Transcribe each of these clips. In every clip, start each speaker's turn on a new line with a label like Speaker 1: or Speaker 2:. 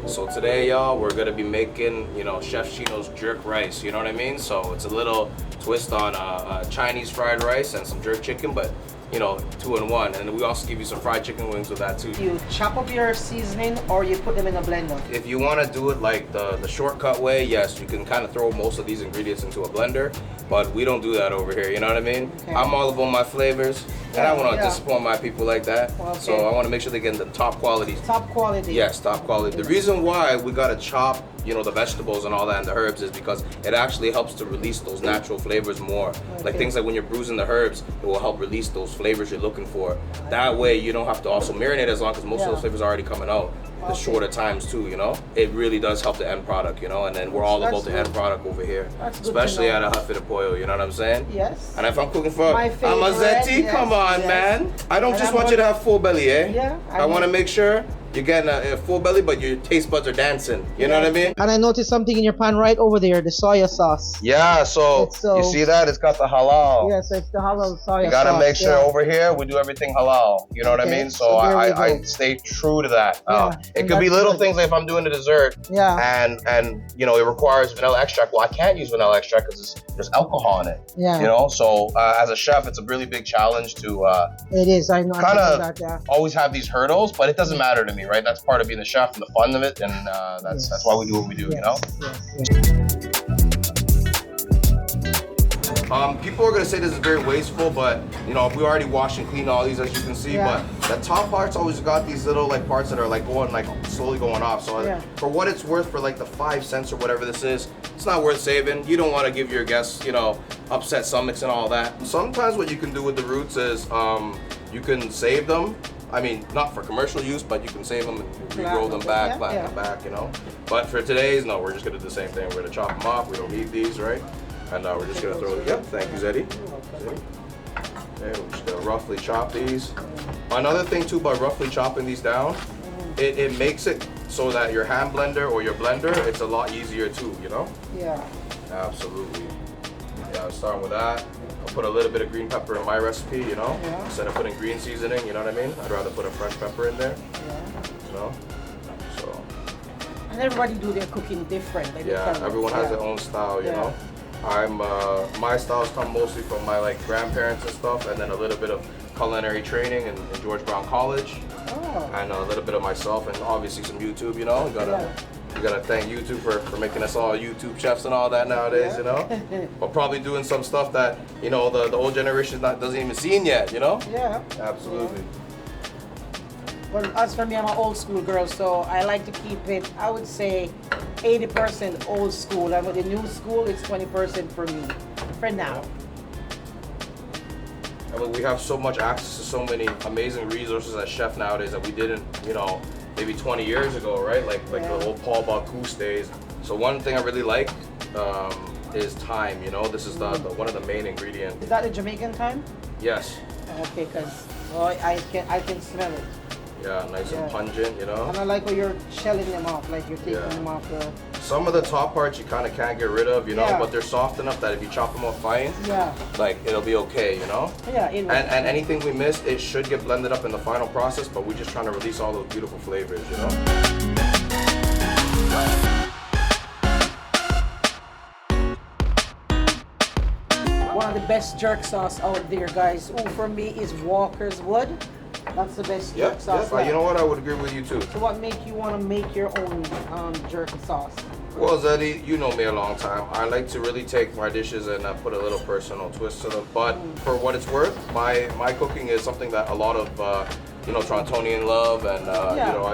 Speaker 1: So today, y'all, we're gonna be making, you know, Chef Chino's jerk rice. You know what I mean? So it's a little twist on Chinese fried rice and some jerk chicken, but you know, 2-in-1. And we also give you some fried chicken wings with that too.
Speaker 2: You chop up your seasoning or you put them in a blender?
Speaker 1: If you want to do it like the shortcut way, yes, you can kind of throw most of these ingredients into a blender, but we don't do that over here, you know what I mean? Okay. I'm all about my flavors, and I want to disappoint my people like that. Okay. So I want to make sure they get the top quality.
Speaker 2: Top quality?
Speaker 1: Yes, top quality. The reason why we got to chop, you know, the vegetables and all that and the herbs is because it actually helps to release those natural flavors more. Okay. Like things like when you're bruising the herbs, it will help release those flavors you're looking for. That way you don't have to also marinate as long, because most of those flavors are already coming out. The shorter times too, you know? It really does help the end product, you know? And then we're all about the end product over here. Especially at a Jefe De Pollo, you know what I'm saying?
Speaker 2: Yes.
Speaker 1: And if I'm cooking for Amma Zetti, come on, man. I don't just want you to have full belly, eh?
Speaker 2: Yeah.
Speaker 1: I want to make sure you're getting a full belly, but your taste buds are dancing. You know what I mean?
Speaker 2: And I noticed something in your pan right over there, the soya sauce.
Speaker 1: Yeah, so you see that? It's got the halal.
Speaker 2: Yes, it's the halal soya sauce.
Speaker 1: You gotta make sure over here we do everything halal. You know what I mean? So I stay true to that. It could be little things like if I'm doing a dessert and you know, it requires vanilla extract. Well, I can't use vanilla extract because there's alcohol in it. Yeah. You know, so as a chef, it's a really big challenge to
Speaker 2: it is, I know.
Speaker 1: Kind of always have these hurdles, but it doesn't matter to me. Right, that's part of being the chef and the fun of it, and that's why we do what we do, you know. People are gonna say this is very wasteful, but you know, we already washed and cleaned all these, as you can see. But the top parts always got these little like parts that are like going like slowly going off. So for what it's worth, for like the 5 cents or whatever this is, it's not worth saving. You don't want to give your guests, you know, upset stomachs and all that. Sometimes what you can do with the roots is you can save them. I mean, not for commercial use, but you can save them and re-roll them back, flatten them back, you know. But for today's, no, we're just gonna do the same thing. We're gonna chop them off. We don't need these, right? And we're just gonna throw. Yep, thank you, Zetti. Okay, we're just gonna roughly chop these. Another thing too, by roughly chopping these down, it makes it so that your hand blender or your blender, it's a lot easier too, you know. Yeah. Absolutely. Yeah, I'm starting with that. I'll put a little bit of green pepper in my recipe, you know, instead of putting green seasoning, you know what I mean? I'd rather put a fresh pepper in there, you know, so.
Speaker 2: And everybody do their cooking different.
Speaker 1: Everyone has their own style, you know. My styles come mostly from my like grandparents and stuff, and then a little bit of culinary training in George Brown College, and a little bit of myself, and obviously some YouTube, you know. You gotta thank YouTube for making us all YouTube chefs and all that nowadays, you know. But probably doing some stuff that, you know, the old generation doesn't even seen yet, you know. Yeah. Absolutely.
Speaker 2: Well, as for me, I'm an old school girl, so I like to keep it, I would say, 80% old school. And with the new school, it's 20% for me, for now.
Speaker 1: I mean, we have so much access to so many amazing resources as chef nowadays that we didn't, you know, maybe 20 years ago, right? Like the old Paul Bocuse days. So one thing I really like is thyme, you know? This is one of the main ingredients.
Speaker 2: Is that the Jamaican thyme?
Speaker 1: Yes.
Speaker 2: Okay, because I can smell it.
Speaker 1: Yeah, nice and pungent, you know?
Speaker 2: And I like how you're shelling them off, like you're taking them off the...
Speaker 1: Some of the top parts you kind of can't get rid of, you know, but they're soft enough that if you chop them up fine, like it'll be okay, you know? Yeah, and anything we missed, it should get blended up in the final process, but we're just trying to release all those beautiful flavors, you know?
Speaker 2: One of the best jerk sauce out there, guys. Oh, for me is Walker's Wood. That's the best jerk sauce.
Speaker 1: You know what? I would agree with you too.
Speaker 2: So what make you want to make your own jerk sauce?
Speaker 1: Well, Zetti, you know me a long time. I like to really take my dishes and put a little personal twist to them. But for what it's worth, my cooking is something that a lot of you know, Torontonian love, and you know,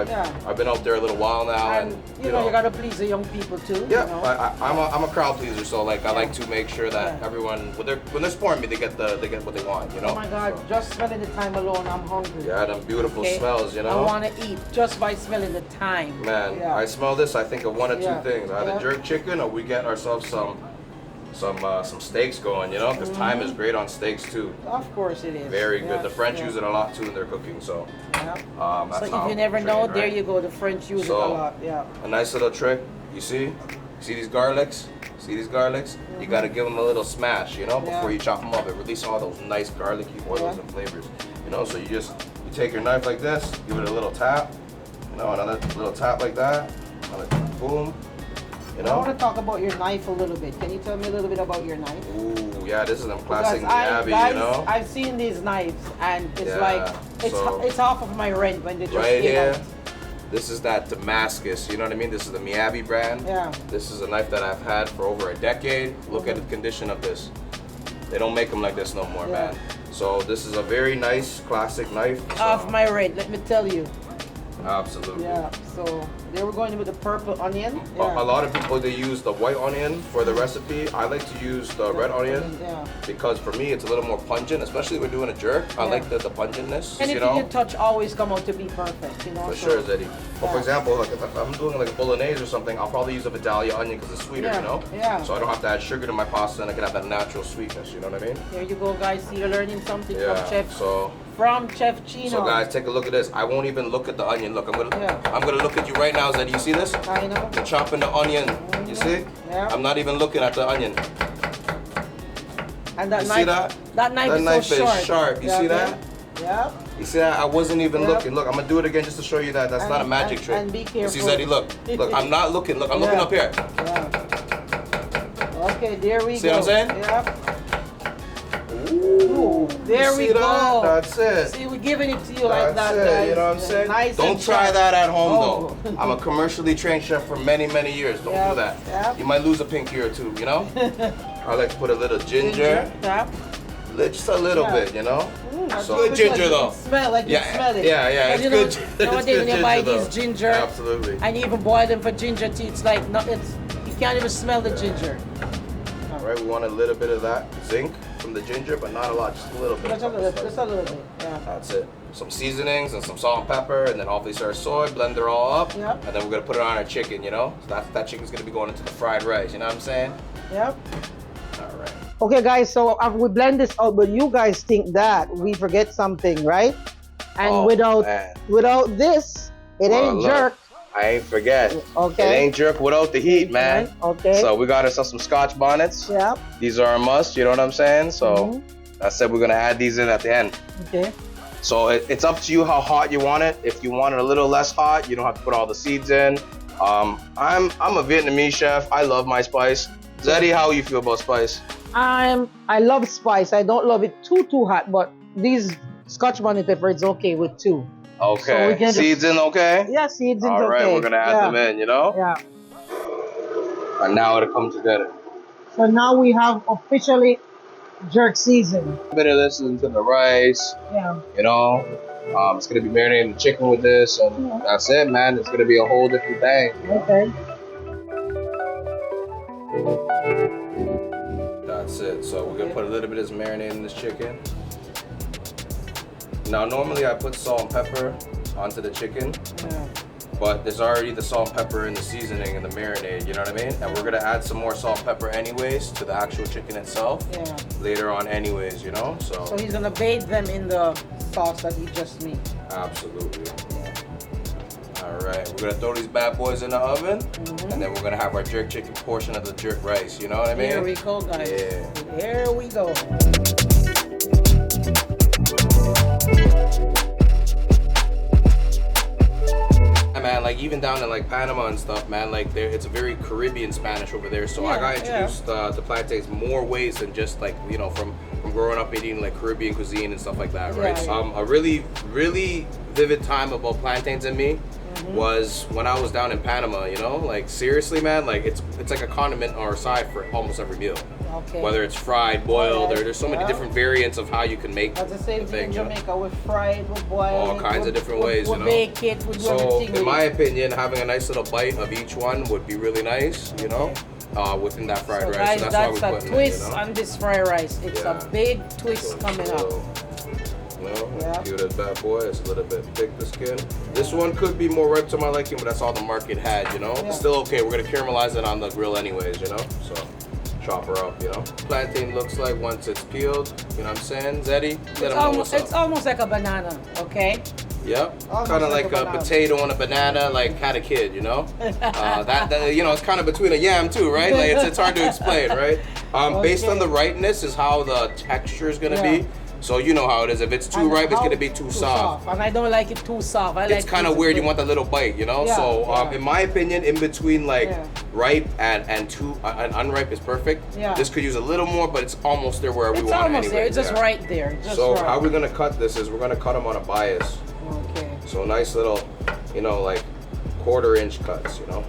Speaker 1: I've been out there a little while now, and
Speaker 2: you know, you gotta please the young people too.
Speaker 1: Yeah,
Speaker 2: you know?
Speaker 1: I'm a crowd pleaser, so like I like to make sure that everyone, when they're supporting me, they get what they want, you know.
Speaker 2: Oh my God, just smelling the thyme alone, I'm hungry.
Speaker 1: Yeah, them beautiful smells, you know.
Speaker 2: I want to eat just by smelling the thyme.
Speaker 1: Man, I smell this, I think of one of two things: either jerk chicken, or we get ourselves some steaks going, you know, because thyme is great on steaks too.
Speaker 2: Of course it is.
Speaker 1: Very good. The French use it a lot too in their cooking, so.
Speaker 2: That's so if you never know, there you go. The French use it a lot. Yeah.
Speaker 1: A nice little trick. You see these garlics? See these garlics? You got to give them a little smash, you know, before you chop them up. It releases all those nice garlicky oils and flavors, you know. So you take your knife like this, give it a little tap, you know, another little tap like that. Boom. You
Speaker 2: I
Speaker 1: know?
Speaker 2: want to talk about your knife a little bit. Can you tell me a little bit about your knife?
Speaker 1: Ooh, yeah, this is them classic
Speaker 2: Because
Speaker 1: Miyabi, you know?
Speaker 2: I've seen these knives, and it's
Speaker 1: Yeah,
Speaker 2: like it's half of my rent when they just
Speaker 1: right
Speaker 2: came
Speaker 1: here.
Speaker 2: out.
Speaker 1: This is that Damascus, you know what I mean? This is the Miyabi brand.
Speaker 2: Yeah.
Speaker 1: This is a knife that I've had for over a decade. Look at the condition of this. They don't make them like this no more, man. So this is a very nice classic knife. So.
Speaker 2: Half my rent, let me tell you.
Speaker 1: Absolutely.
Speaker 2: Yeah, so they were going with the purple onion.
Speaker 1: A lot of people, they use the white onion for the recipe. I like to use the red onion because for me it's a little more pungent, especially when we're doing a jerk. I like the pungentness,
Speaker 2: Anything you touch always come out to be perfect, you know?
Speaker 1: For sure, Zeddy. But for example, like if I'm doing like a bolognese or something, I'll probably use a Vidalia onion because it's sweeter, you know?
Speaker 2: Yeah.
Speaker 1: So I don't have to add sugar to my pasta and I can have that natural sweetness, you know what I mean?
Speaker 2: There you go, guys. See, you're learning something from Chef Chino.
Speaker 1: So guys, take a look at this. I won't even look at the onion. Look, I'm gonna look at you right now, Zeddy. You see this?
Speaker 2: I know.
Speaker 1: I'm chopping the onion. You see?
Speaker 2: Yeah.
Speaker 1: I'm not even looking at the onion.
Speaker 2: And that
Speaker 1: You
Speaker 2: knife,
Speaker 1: see that?
Speaker 2: That knife is so
Speaker 1: is sharp. You see that?
Speaker 2: Yeah.
Speaker 1: You see that? I wasn't even looking. Look, I'm gonna do it again just to show you that that's not a magic trick.
Speaker 2: And be careful.
Speaker 1: See, Zeddy, look. Look, I'm not looking. Look, I'm looking up here.
Speaker 2: Yeah. Okay, there we go.
Speaker 1: See what I'm saying?
Speaker 2: Yeah. Ooh, there we go.
Speaker 1: That's it.
Speaker 2: See, we're giving it to you like that,
Speaker 1: That's it.
Speaker 2: guys.
Speaker 1: You know what I'm saying?
Speaker 2: Nice.
Speaker 1: Don't try that at home,
Speaker 2: though.
Speaker 1: I'm a commercially trained chef for many, many years. Don't do that.
Speaker 2: Yep.
Speaker 1: You might lose a pinky or two, you know? I like to put a little ginger.
Speaker 2: Yep.
Speaker 1: Just a little bit, you know? So
Speaker 2: good
Speaker 1: ginger though.
Speaker 2: Smell like you smell it.
Speaker 1: Yeah, it's good.
Speaker 2: Nowadays when you buy these ginger,
Speaker 1: absolutely.
Speaker 2: and you even boil them for ginger tea, it's like you can't even smell the ginger.
Speaker 1: All right, we want a little bit of that zinc from the ginger, but not a lot, just a little bit.
Speaker 2: Just a little bit. Yeah.
Speaker 1: That's it. Some seasonings and some salt and pepper, and then obviously our soy. Blend it all up, and then we're gonna put it on our chicken. You know, so that chicken's gonna be going into the fried rice. You know what I'm saying?
Speaker 2: Yep.
Speaker 1: All right.
Speaker 2: Okay, guys, so we blend this out, but you guys think that we forget something, right? And without this, it ain't jerk.
Speaker 1: I ain't forget.
Speaker 2: Okay.
Speaker 1: It ain't jerk without the heat, man.
Speaker 2: Okay.
Speaker 1: So we got ourselves some Scotch bonnets.
Speaker 2: Yeah.
Speaker 1: These are a must, you know what I'm saying? So I said we're gonna add these in at the end.
Speaker 2: Okay.
Speaker 1: So it's up to you how hot you want it. If you want it a little less hot, you don't have to put all the seeds in. I'm a Vietnamese chef. I love my spice. Zeddy, how you feel about spice?
Speaker 2: I love spice. I don't love it too hot, but these Scotch bonnet pepper, it's okay with 2.
Speaker 1: Okay.
Speaker 2: So
Speaker 1: seeds in okay?
Speaker 2: Yeah, seeds in okay.
Speaker 1: All right, we're gonna add them in, you know?
Speaker 2: Yeah.
Speaker 1: And now it'll come together.
Speaker 2: So now we have officially jerk season.
Speaker 1: A bit of this into the rice.
Speaker 2: Yeah.
Speaker 1: You know? It's gonna be marinating the chicken with this, and that's it, man. It's gonna be a whole different thing.
Speaker 2: Okay.
Speaker 1: That's it. So we're gonna put a little bit of this marinade in this chicken. Now normally I put salt and pepper onto the chicken, but there's already the salt and pepper in the seasoning and the marinade, you know what I mean? And we're gonna add some more salt and pepper anyways to the actual chicken itself later on anyways, you know? So
Speaker 2: he's gonna bathe them in the sauce that he just made.
Speaker 1: Absolutely. All right, we're gonna throw these bad boys in the oven, and then we're gonna have our jerk chicken portion of the jerk rice, you know what I mean?
Speaker 2: Here we go, guys.
Speaker 1: Yeah.
Speaker 2: Here we go.
Speaker 1: Man, like even down in like Panama and stuff, man, like it's a very Caribbean Spanish over there. So I got introduced to plantains more ways than just like, you know, from growing up eating like Caribbean cuisine and stuff like that, right? So a really vivid time about plantains in me was when I was down in Panama, you know, like seriously, man, like it's like a condiment on our side for almost every meal.
Speaker 2: Okay.
Speaker 1: Whether it's fried, boiled, or there's so many different variants of how you can make
Speaker 2: the same thing in Jamaica. We're fried, we're boiled.
Speaker 1: All kinds of different ways, you know.
Speaker 2: Bake it, we do
Speaker 1: so
Speaker 2: everything.
Speaker 1: In my opinion, having a nice little bite of each one would be really nice, you know, within that fried rice.
Speaker 2: Guys,
Speaker 1: so
Speaker 2: that's
Speaker 1: why we
Speaker 2: a twist on this fried rice. It's a big twist coming up.
Speaker 1: You know, cute as bad boy. It's a little bit thick, the skin. This one could be more ripe to my liking, but that's all the market had, you know. It's still okay. We're gonna caramelize it on the grill anyways, you know. So chop her up, you know. Plantain looks like once it's peeled, you know what I'm saying? Zeddy, let them know what's up.
Speaker 2: It's almost like a banana, okay?
Speaker 1: Yep, kind of like a potato and a banana, like had a kid, you know. That you know, it's kind of between a yam too, right? Like it's hard to explain, right? Based on the ripeness is how the texture is gonna be. So you know how it is. If it's too ripe, it's gonna be too soft.
Speaker 2: And I don't like it too soft.
Speaker 1: It's kind of weird. You want that little bite, you know.
Speaker 2: Yeah,
Speaker 1: so in my opinion, in between like ripe and unripe is perfect.
Speaker 2: Yeah.
Speaker 1: This could use a little more, but it's almost there where we want it.
Speaker 2: It's almost there. It's
Speaker 1: yeah.
Speaker 2: just right there. Just
Speaker 1: so
Speaker 2: right.
Speaker 1: how we're gonna cut this is we're gonna cut them on a bias.
Speaker 2: Okay.
Speaker 1: So nice little, you know, like 1/4 inch cuts, you know.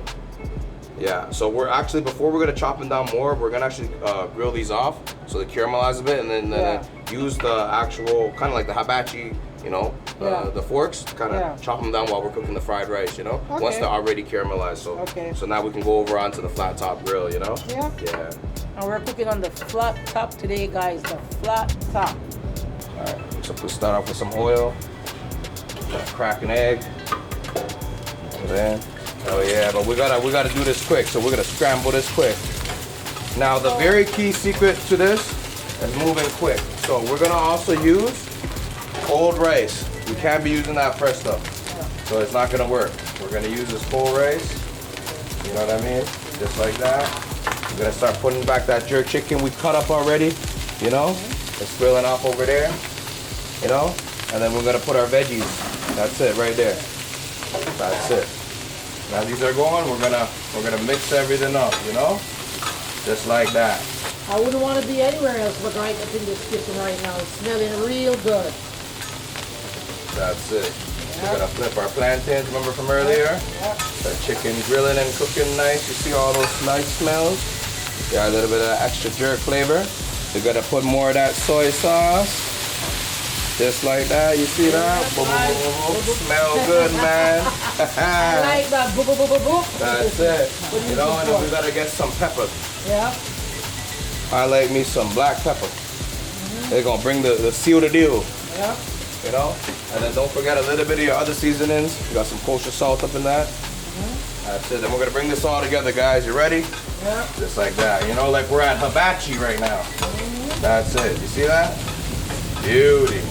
Speaker 1: Yeah, so we're actually, before we're gonna chop them down more, we're gonna actually grill these off so they caramelize a bit, and then use the actual, kind of like the hibachi, you know, the forks, kind of chop them down while we're cooking the fried rice, you know, once they're already caramelized. So, so now we can go over onto the flat top grill, you know?
Speaker 2: Yeah.
Speaker 1: Yeah.
Speaker 2: And we're cooking on the flat top today, guys, the flat top.
Speaker 1: All right, so we'll start off with some oil, crack an egg, and then, oh yeah, but we gotta do this quick, so we're gonna scramble this quick. Now the very key secret to this is moving quick. So we're gonna also use cold rice. We can't be using that fresh stuff, so it's not gonna work. We're gonna use this cold rice, you know what I mean? Just like that. We're gonna start putting back that jerk chicken we cut up already, you know? It's grilling off over there, you know? And then we're gonna put our veggies. That's it right there. That's it. Now these are going, we're gonna mix everything up, you know? Just like that.
Speaker 2: I wouldn't want to be anywhere else but right up in this kitchen right now. It's smelling real good.
Speaker 1: That's it. We're gonna flip our plantains, remember from earlier? That chicken grilling and cooking nice. You see all those nice smells? Got a little bit of that extra jerk flavor. We're gonna put more of that soy sauce. Just like that, you see that? Boom, boom, boom, boom. Smell good, man.
Speaker 2: I like that. Boop, boop, boop, boop, boop.
Speaker 1: That's it. You know, and then we gotta get some pepper.
Speaker 2: Yeah.
Speaker 1: I like me some black pepper. They're gonna bring the seal the deal.
Speaker 2: Yeah.
Speaker 1: You know? And then don't forget a little bit of your other seasonings. You got some kosher salt up in that. That's it. Then we're gonna bring this all together, guys. You ready?
Speaker 2: Yeah.
Speaker 1: Just like that. You know, like we're at hibachi right now. That's it. You see that? Beauty.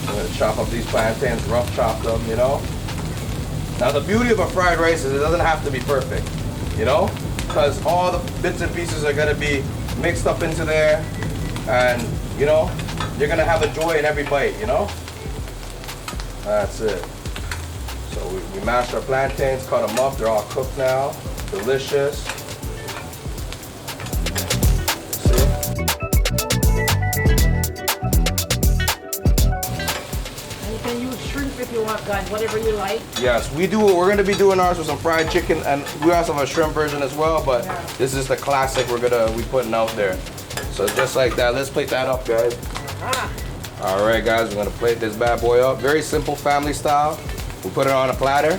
Speaker 1: I'm gonna chop up these plantains, rough chop them, you know? Now the beauty of a fried rice is it doesn't have to be perfect, you know? Because all the bits and pieces are gonna be mixed up into there, and you know, you're gonna have a joy in every bite, you know? That's it. So we mashed our plantains, cut them up, they're all cooked now. Delicious.
Speaker 2: If you want, guys, whatever you like.
Speaker 1: Yes, we do. We're going to be doing ours with some fried chicken, and we also have a shrimp version as well. But this is the classic we putting out there. So just like that, let's plate that up, guys. All right, guys, we're gonna plate this bad boy up. Very simple, family style. We put it on a platter,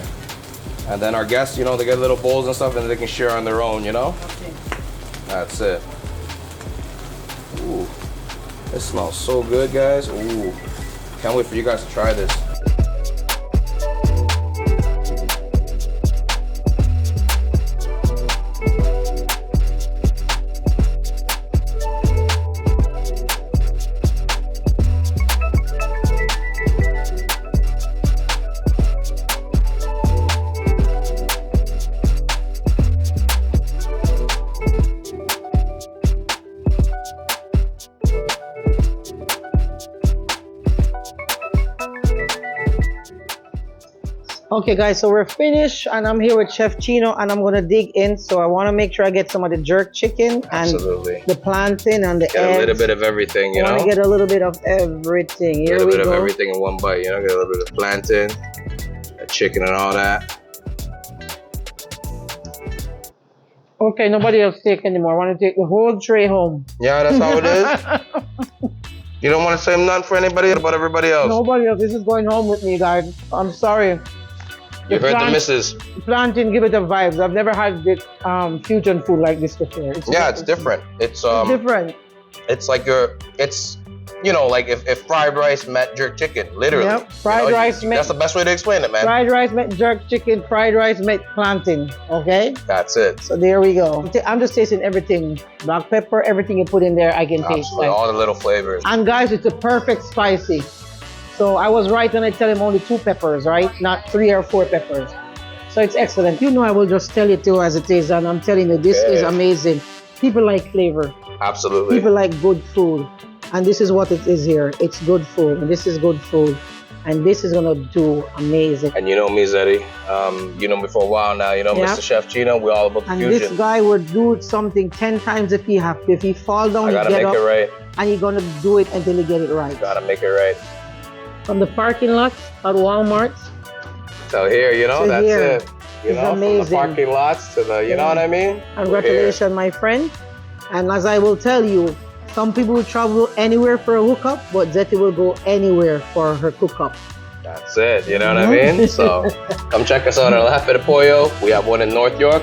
Speaker 1: and then our guests, you know, they get little bowls and stuff, and they can share on their own, you know.
Speaker 2: Okay.
Speaker 1: That's it. Ooh, it smells so good, guys. Ooh, can't wait for you guys to try this.
Speaker 2: Okay guys, so we're finished and I'm here with Chef Chino and I'm gonna dig in. So I wanna make sure I get some of the jerk chicken and the plantain and the eggs.
Speaker 1: Get a little bit of everything, you know?
Speaker 2: I wanna get a little bit of everything. Here
Speaker 1: get a
Speaker 2: we
Speaker 1: bit
Speaker 2: go.
Speaker 1: of everything in one bite, you know? Get a little bit of plantain, the chicken and all that.
Speaker 2: Okay, nobody else take anymore. I wanna take the whole tray home.
Speaker 1: Yeah, that's how it is. You don't wanna say nothing for anybody but everybody else?
Speaker 2: Nobody else. This is going home with me, guys. I'm sorry.
Speaker 1: You heard the missus.
Speaker 2: Plantain give it the vibes. I've never had this fusion food like this before.
Speaker 1: It's different. It's
Speaker 2: different.
Speaker 1: It's like it's you know, like if fried rice met jerk chicken, literally.
Speaker 2: Yep. Fried rice met.
Speaker 1: That's the best way to explain it, man.
Speaker 2: Fried rice met jerk chicken. Fried rice met plantain. Okay.
Speaker 1: That's it.
Speaker 2: So there we go. I'm just tasting everything. Black pepper, everything you put in there, I can taste.
Speaker 1: Absolutely, all the little flavors.
Speaker 2: And guys, it's a perfect spicy. So I was right when I tell him only 2 peppers, right? Not 3 or 4 peppers. So it's excellent. You know, I will just tell it to you as it is, and I'm telling you, this is amazing. People like flavor.
Speaker 1: Absolutely.
Speaker 2: People like good food. And this is what it is here. It's good food. And this is good food. And this is gonna do amazing.
Speaker 1: And you know me, Zetti. You know me for a while now. You know, Mr. Chef Chino. We're all about the fusion.
Speaker 2: And this guy would do something 10 times if he have to. If he fall down,
Speaker 1: I gotta
Speaker 2: he get
Speaker 1: make
Speaker 2: up,
Speaker 1: it right.
Speaker 2: and he's gonna do it until he get it right.
Speaker 1: Gotta make it right.
Speaker 2: From the parking lot at Walmart.
Speaker 1: So here, you know, that's
Speaker 2: here.
Speaker 1: it. You know,
Speaker 2: amazing.
Speaker 1: from the parking lots to the, you know what I mean?
Speaker 2: Congratulations, my friend. And as I will tell you, some people will travel anywhere for a hookup, but Zetti will go anywhere for her cookup.
Speaker 1: That's it, you know what I mean? So come check us out at Jefe De Pollo. We have one in North York.